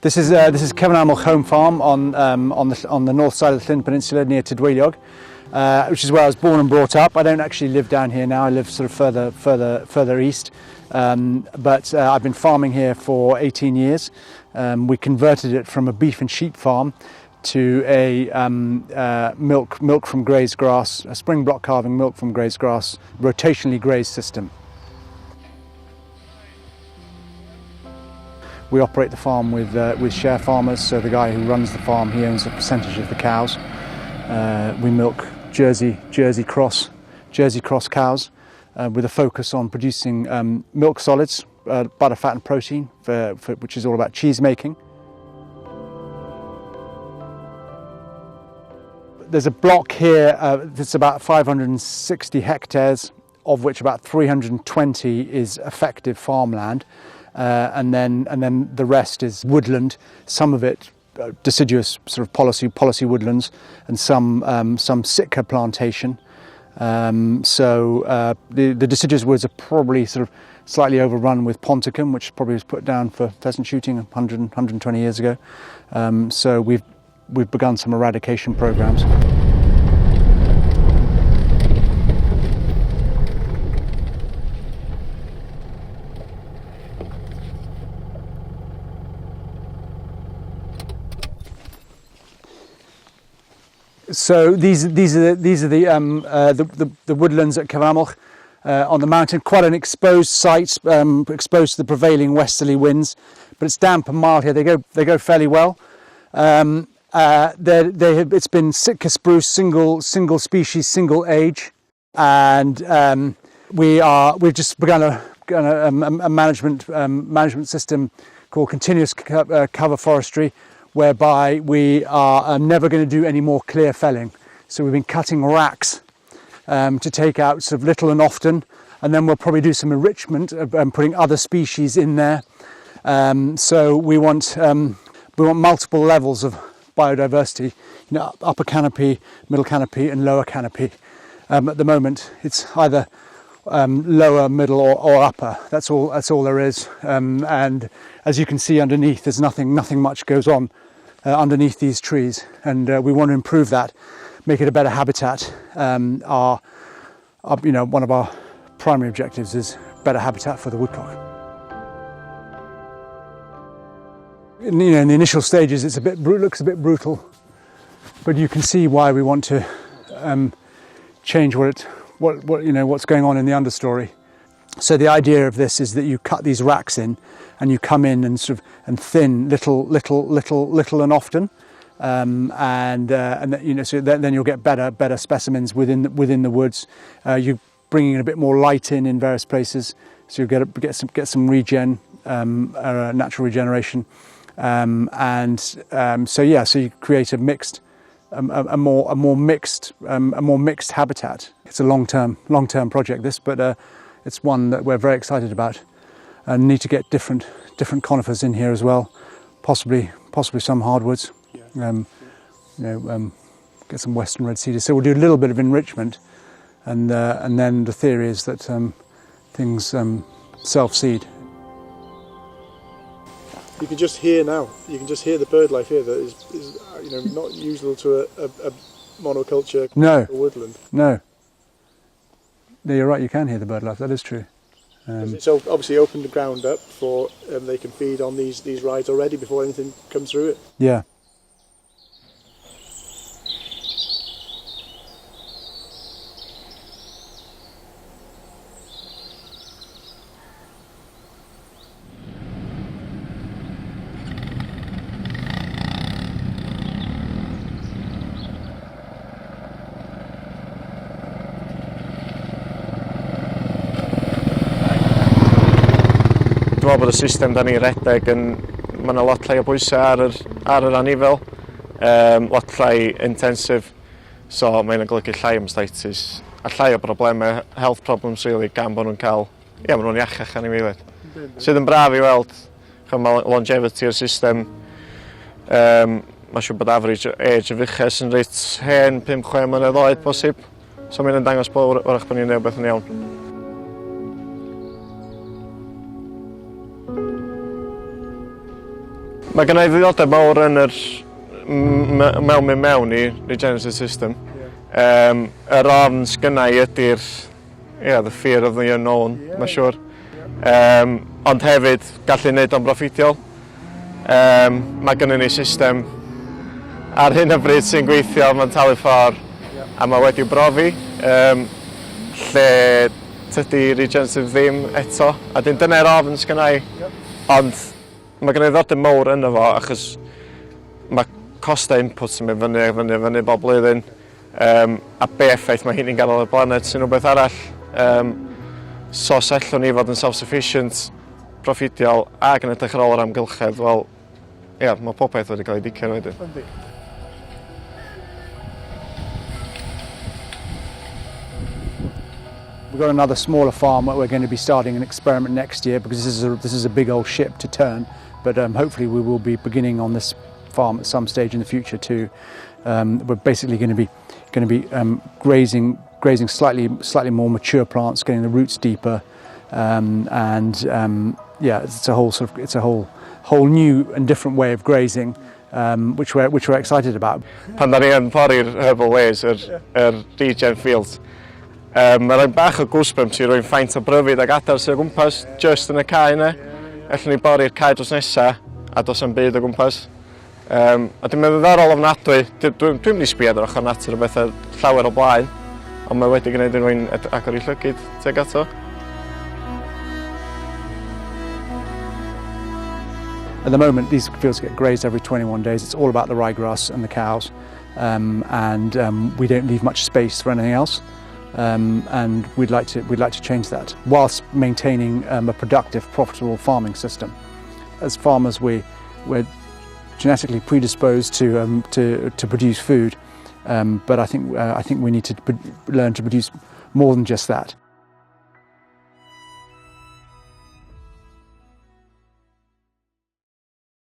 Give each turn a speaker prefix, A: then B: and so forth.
A: This is Cefn Amwlch home farm on the north side of the Llŷn Peninsula near Cadwraeth, which is where I was born and brought up. I don't actually live down here now. I live sort of further east, but I've been farming here for 18 years. We converted it from a beef and sheep farm to a milk from grazed grass, a spring block calving milk from grazed grass, rotationally grazed system. We operate the farm with share farmers, so the guy who runs the farm, he owns a percentage of the cows. We milk Jersey cross cows with a focus on producing milk solids, butter, fat and protein, which is all about cheese making. There's a block here that's about 560 hectares, of which about 320 is effective farmland. And then the rest is woodland, some of it deciduous sort of policy woodlands, and some Sitka plantation. So the deciduous woods are probably sort of slightly overrun with ponticum, which probably was put down for pheasant shooting 120 years ago. So we've begun some eradication programs. So these are the woodlands at Cefn Amlwch on the mountain. Quite an exposed site, exposed to the prevailing westerly winds, but it's damp and mild here. They go fairly well. It's been Sitka spruce, single species, single age, and we've just begun a management system called continuous cover forestry, whereby we are never going to do any more clear felling. So we've been cutting racks to take out sort of little and often, and then we'll probably do some enrichment and putting other species in there. So we want multiple levels of biodiversity, upper canopy, middle canopy and lower canopy. At the moment it's either lower, middle or upper. That's all there is. And as you can see underneath, there's nothing much goes on underneath these trees, and we want to improve that, make it a better habitat. One of our primary objectives is better habitat for the woodcock. In the initial stages, looks a bit brutal, but you can see why we want to change what's going on in the understory. So the idea of this is that you cut these racks in, and you come in and thin little and often, so then you'll get better specimens within the woods. You're bringing in a bit more light in various places, so you get some regen, natural regeneration, so you create a more mixed habitat. It's a long-term project, this, but it's one that we're very excited about, and need to get different conifers in here as well, possibly some hardwoods. Get some western red cedar. So we'll do a little bit of enrichment, and then the theory is that things self-seed.
B: You can just hear now. You can just hear the bird life here that is not usual to a monoculture or woodland.
A: No, you're right. You can hear the bird life. That is true.
B: So obviously opened the ground up for they can feed on these rides already before anything comes through it.
A: Yeah.
C: Dwi'n meddwl bod y system da ni redeg mae yna lot llai o bwysau ar yr anifel, lot llai intensif, so mae'n golygu llai o mastitis a llai o broblemau, health problems really, gan bod nhw'n cael, mae nhw'n iachach anifeiliaid. Sydd yn braf I weld, mae longevity o'r system, mae siŵr bod average age y fuches yn reit hen, 5-6 mlynedd oed posib, so mae'n dangos bod wrach bod ni'n neud beth yn iawn. Mae gen i ddiddordeb mawr yn yr mewn i regenerative system. Yr ofn sgynnau ydy'r the fear of the unknown, mae'n siŵr. Ond hefyd gallu wneud o'n broffitiol. Mae gennym ni system ar hyn o bryd sy'n gweithio, mae'n talu ffordd a mae wedi brofi, lle tydi regenerative ddim eto. A dyna'r ofn sgynnau, ond mae gen i ddordeb mawr yno fo achos mae costau input sy'n mynd fyny bob blwyddyn, a be effaith mae hynny'n gael ar y blaned sy'n rhywbeth arall. So sellwn ni fod yn self-sufficient, proffitiol ac yn edrych ar ôl yr amgylchedd, wel, mae popeth wedi cael ei dicio'n wedyn.
A: We've got another smaller farm where we're going to be starting an experiment next year because this is a big old ship to turn, but hopefully we will be beginning on this farm at some stage in the future too. We're basically going to be grazing slightly more mature plants, getting the roots deeper, it's a whole new and different way of grazing, which we're excited about.
C: Pan da ni yn pori'r herbal ways, regen fields, mae rhaid bach o goosebumps i rwy'n ffaint o bryfyd ag adar sy'n o gwmpas just yn y cae yna. Allwn ni bori'r cae dros nesa a dos yn byd o gwmpas. A dwi'n meddwl ddiddorol ofnadwy, dwi'n mynd i sbio ar ochr natur o bethau llawer o blaen, ond mae wedi gwneud rwy'n agor i llygyd teg ato.
A: At the moment, these fields get grazed every 21 days. It's all about the ryegrass and the cows, and we don't leave much space for anything else. And we'd like to change that whilst maintaining a productive, profitable farming system. As farmers, we're genetically predisposed to produce food, but I think we need to learn to produce more than just that.